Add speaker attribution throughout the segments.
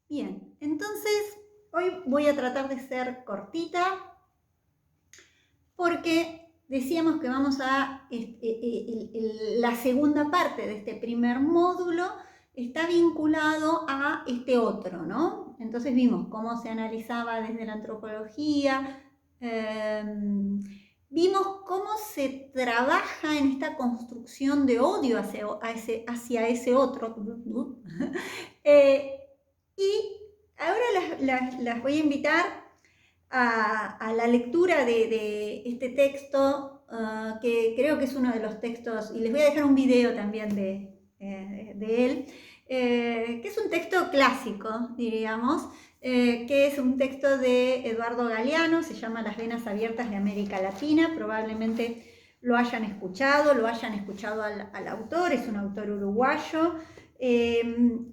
Speaker 1: Bien, entonces hoy voy a tratar de ser cortita porque decíamos que vamos a, la segunda parte de este primer módulo está vinculado a este otro, ¿no? Entonces vimos cómo se analizaba desde la antropología, vimos cómo se trabaja en esta construcción de odio hacia ese otro. Y ahora las voy a invitar a la lectura de este texto, que creo que es uno de los textos, y les voy a dejar un video también de él, que es un texto clásico, diríamos, que es un texto de Eduardo Galeano, se llama Las venas abiertas de América Latina. Probablemente lo hayan escuchado al autor, es un autor uruguayo. El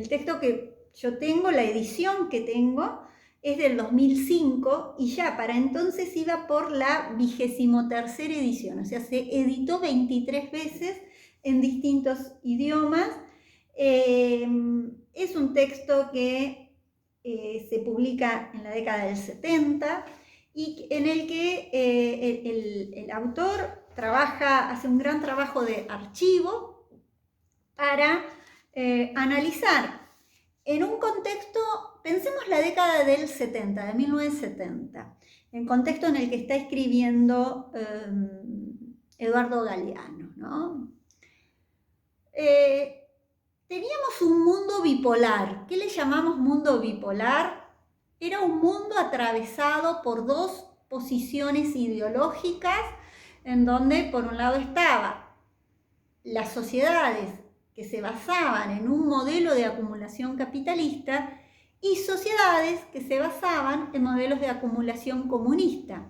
Speaker 1: texto que yo tengo, la edición que tengo, es del 2005 y ya para entonces iba por la 23ª edición, o sea, se editó 23 veces en distintos idiomas. Es un texto que se publica en la década del 70 y en el que el autor hace un gran trabajo de archivo para analizar en un contexto, pensemos la década del 70, de 1970, en contexto en el que está escribiendo Eduardo Galeano, ¿no? Teníamos un mundo bipolar. ¿Qué le llamamos mundo bipolar? Era un mundo atravesado por dos posiciones ideológicas, en donde por un lado estaba las sociedades que se basaban en un modelo de acumulación capitalista y sociedades que se basaban en modelos de acumulación comunista,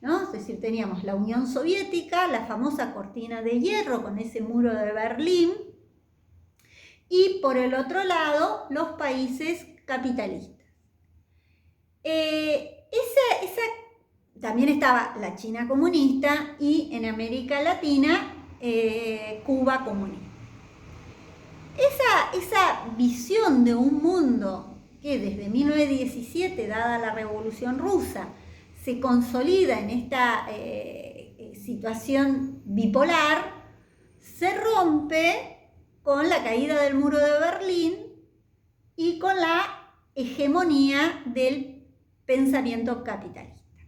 Speaker 1: ¿no? Es decir, teníamos la Unión Soviética, la famosa cortina de hierro con ese muro de Berlín, y por el otro lado los países capitalistas. También estaba la China comunista y en América Latina Cuba comunista. Esa visión de un mundo que desde 1917, dada la Revolución Rusa, se consolida en esta situación bipolar, se rompe con la caída del muro de Berlín y con la hegemonía del pensamiento capitalista.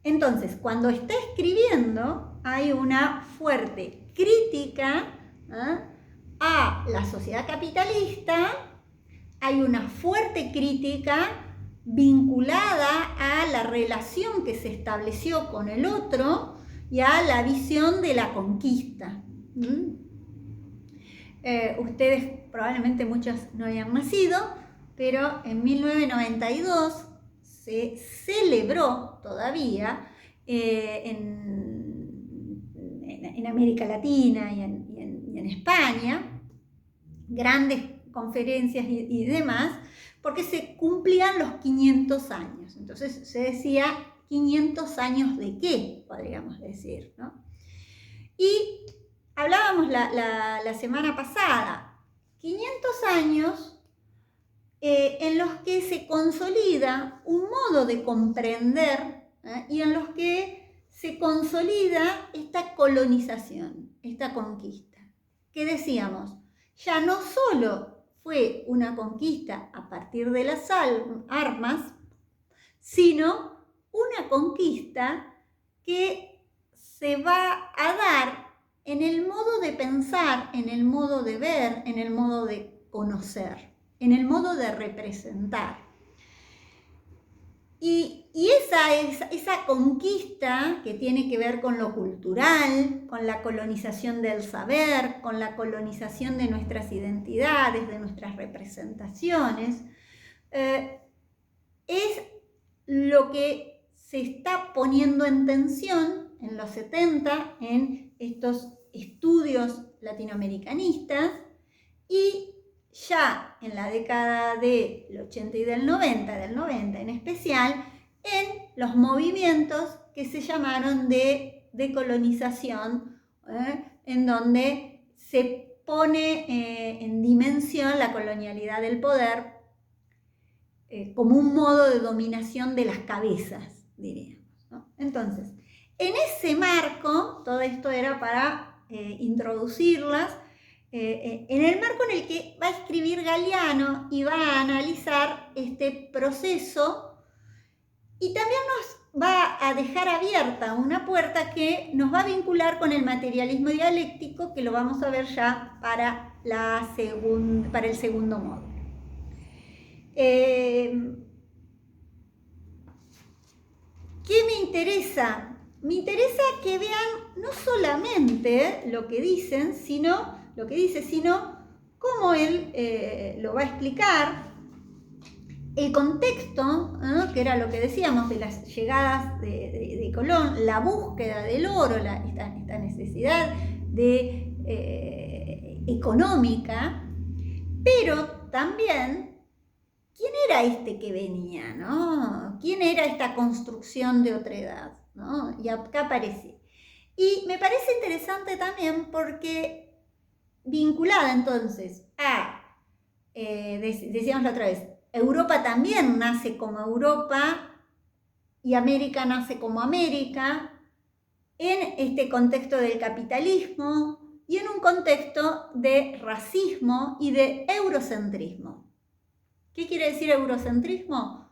Speaker 1: Entonces, cuando está escribiendo, hay una fuerte crítica a la sociedad capitalista, hay una fuerte crítica vinculada a la relación que se estableció con el otro y a la visión de la conquista. Ustedes probablemente muchos no habían nacido, pero en 1992 se celebró todavía en América Latina y en España grandes conferencias y demás, porque se cumplían los 500 años. Entonces se decía 500 años de qué, podríamos decir, ¿no? Y hablábamos la semana pasada, 500 años en los que se consolida un modo de comprender y en los que se consolida esta colonización, esta conquista. ¿Qué decíamos? Ya no solo fue una conquista a partir de las armas, sino una conquista que se va a dar en el modo de pensar, en el modo de ver, en el modo de conocer, en el modo de representar. Y esa conquista que tiene que ver con lo cultural, con la colonización del saber, con la colonización de nuestras identidades, de nuestras representaciones, es lo que se está poniendo en tensión en los 70 en estos estudios latinoamericanistas y ya en la década del 80 y del 90 en especial, en los movimientos que se llamaron de decolonización, en donde se pone en dimensión la colonialidad del poder como un modo de dominación de las cabezas, diríamos, ¿no? Entonces, en ese marco, todo esto era para introducirlas, en el marco en el que va a escribir Galeano y va a analizar este proceso, y también nos va a dejar abierta una puerta que nos va a vincular con el materialismo dialéctico, que lo vamos a ver ya para el segundo módulo. ¿Qué me interesa? Me interesa que vean no solamente lo que dice, sino cómo él lo va a explicar, el contexto, ¿no? Que era lo que decíamos de las llegadas de Colón, la búsqueda del oro, esta necesidad económica, pero también quién era este que venía, ¿no? ¿Quién era esta construcción de otredad, ¿no? Y acá aparece. Y me parece interesante también porque vinculada entonces a, decíamos la otra vez, Europa también nace como Europa y América nace como América en este contexto del capitalismo y en un contexto de racismo y de eurocentrismo. ¿Qué quiere decir eurocentrismo?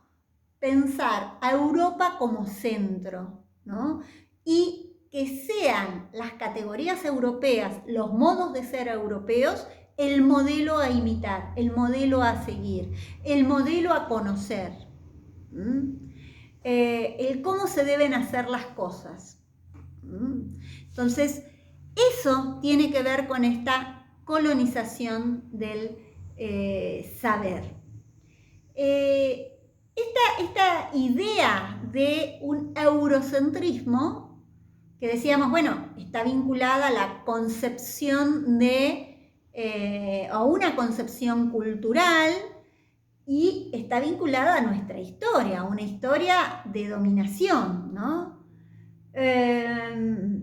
Speaker 1: Pensar a Europa como centro, ¿no? Y que sean las categorías europeas, los modos de ser europeos, el modelo a imitar, el modelo a seguir, el modelo a conocer, el cómo se deben hacer las cosas. Entonces, eso tiene que ver con esta colonización del saber. Esta idea de un eurocentrismo, que decíamos, bueno, está vinculada a la concepción a una concepción cultural, y está vinculada a nuestra historia, a una historia de dominación, ¿no? Que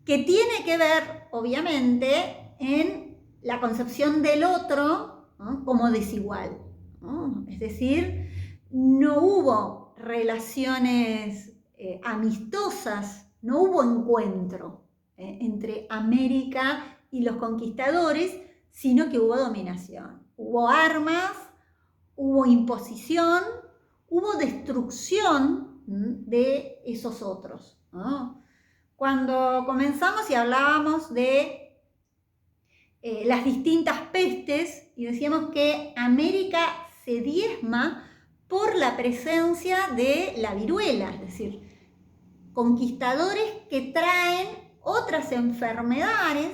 Speaker 1: tiene que ver, obviamente, en la concepción del otro, ¿no? Como desigual, ¿no? Es decir, no hubo relaciones amistosas, no hubo encuentro entre América y los conquistadores, sino que hubo dominación. Hubo armas, hubo imposición, hubo destrucción de esos otros, ¿no? Cuando comenzamos y hablábamos de las distintas pestes y decíamos que América se diezma por la presencia de la viruela, es decir, conquistadores que traen otras enfermedades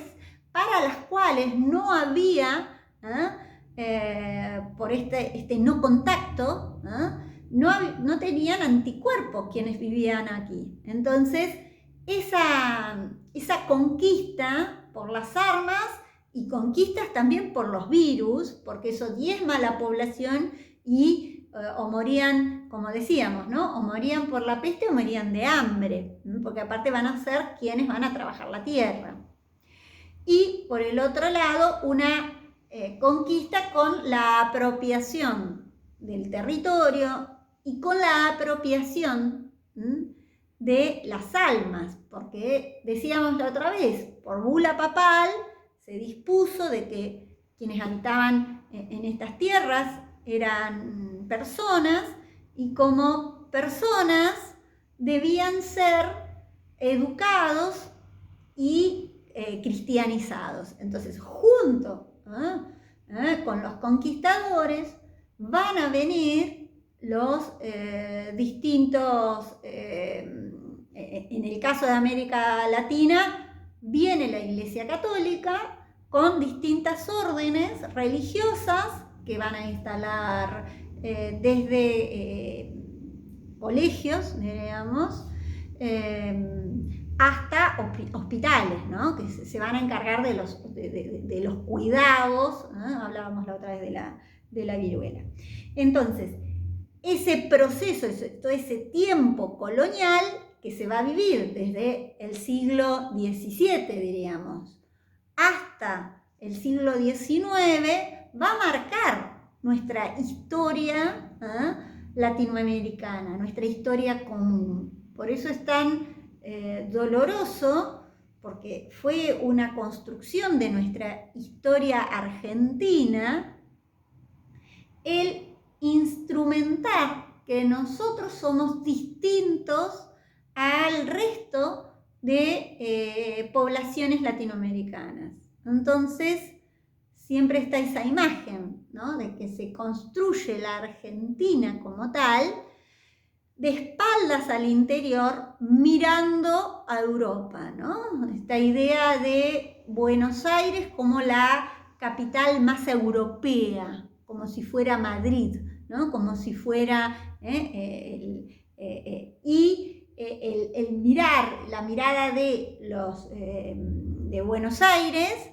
Speaker 1: para las cuales no había, por este no contacto, no tenían anticuerpos quienes vivían aquí. Entonces, esa conquista por las armas y conquistas también por los virus, porque eso diezma a la población y o morían, como decíamos, ¿no? O morían por la peste o morían de hambre, porque aparte van a ser quienes van a trabajar la tierra. Y por el otro lado, una conquista con la apropiación del territorio y con la apropiación de las almas, porque decíamos la otra vez, por bula papal se dispuso de que quienes habitaban en estas tierras eran personas y como personas debían ser educados y cristianizados. Entonces, junto con los conquistadores van a venir los distintos, en el caso de América Latina, viene la Iglesia Católica con distintas órdenes religiosas que van a instalar desde colegios, digamos, hasta hospitales, ¿no? Que se van a encargar de los cuidados, ¿no? Hablábamos la otra vez de la viruela. Entonces, ese proceso, todo ese tiempo colonial que se va a vivir desde el siglo XVII, diríamos, hasta el siglo XIX va a marcar nuestra historia latinoamericana, nuestra historia común. Por eso es tan doloroso, porque fue una construcción de nuestra historia argentina, el instrumentar que nosotros somos distintos al resto de poblaciones latinoamericanas. Entonces, siempre está esa imagen, ¿no?, de que se construye la Argentina como tal, de espaldas al interior, mirando a Europa, ¿no? Esta idea de Buenos Aires como la capital más europea, como si fuera Madrid, ¿no?, como si fuera el mirar, la mirada de los de Buenos Aires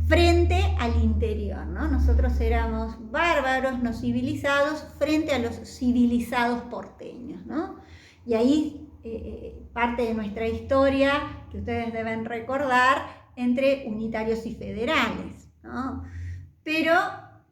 Speaker 1: frente al interior, ¿no? Nosotros éramos bárbaros, no civilizados, frente a los civilizados porteños, ¿no? Y ahí parte de nuestra historia, que ustedes deben recordar, entre unitarios y federales, ¿no? Pero,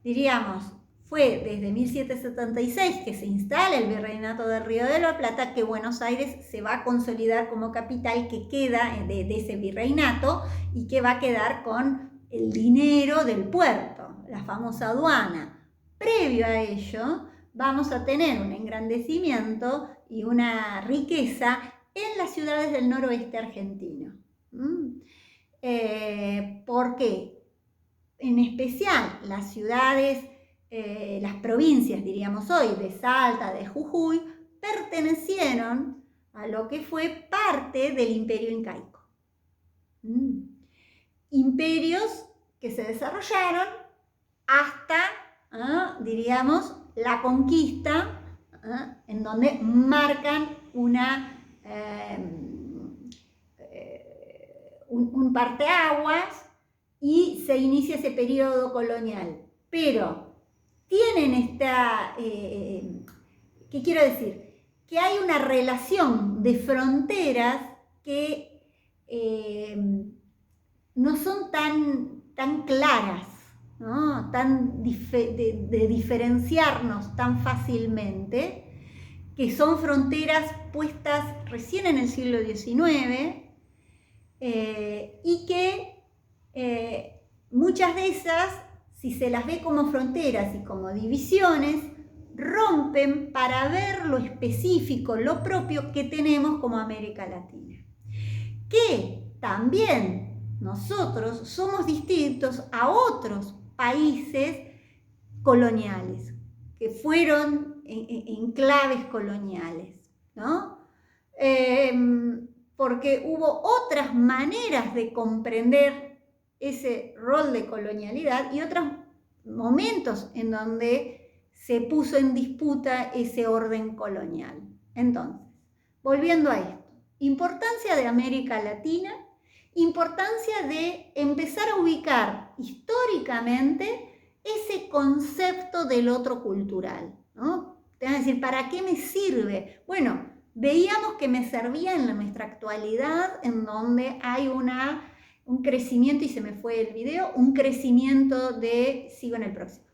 Speaker 1: diríamos, fue desde 1776 que se instala el Virreinato del Río de la Plata que Buenos Aires se va a consolidar como capital que queda de ese virreinato y que va a quedar con el dinero del puerto, la famosa aduana. Previo a ello, vamos a tener un engrandecimiento y una riqueza en las ciudades del noroeste argentino. ¿Por qué? En especial las ciudades, las provincias, diríamos hoy, de Salta, de Jujuy, pertenecieron a lo que fue parte del Imperio Incaico. Imperios que se desarrollaron hasta, diríamos, la conquista, en donde marcan un parteaguas y se inicia ese periodo colonial. Pero tienen esta, ¿qué quiero decir? Que hay una relación de fronteras que no son tan claras, ¿no?, de diferenciarnos tan fácilmente, que son fronteras puestas recién en el siglo XIX y que muchas de esas, si se las ve como fronteras y como divisiones, rompen para ver lo específico, lo propio que tenemos como América Latina. Que también nosotros somos distintos a otros países coloniales, que fueron enclaves coloniales, ¿no? Porque hubo otras maneras de comprender ese rol de colonialidad y otros momentos en donde se puso en disputa ese orden colonial. Entonces, volviendo a esto, importancia de América Latina, importancia de empezar a ubicar históricamente ese concepto del otro cultural, ¿no? Te van a decir, ¿para qué me sirve? Bueno, veíamos que me servía en nuestra actualidad, en donde hay un crecimiento, y se me fue el video, un crecimiento de, sigo en el próximo,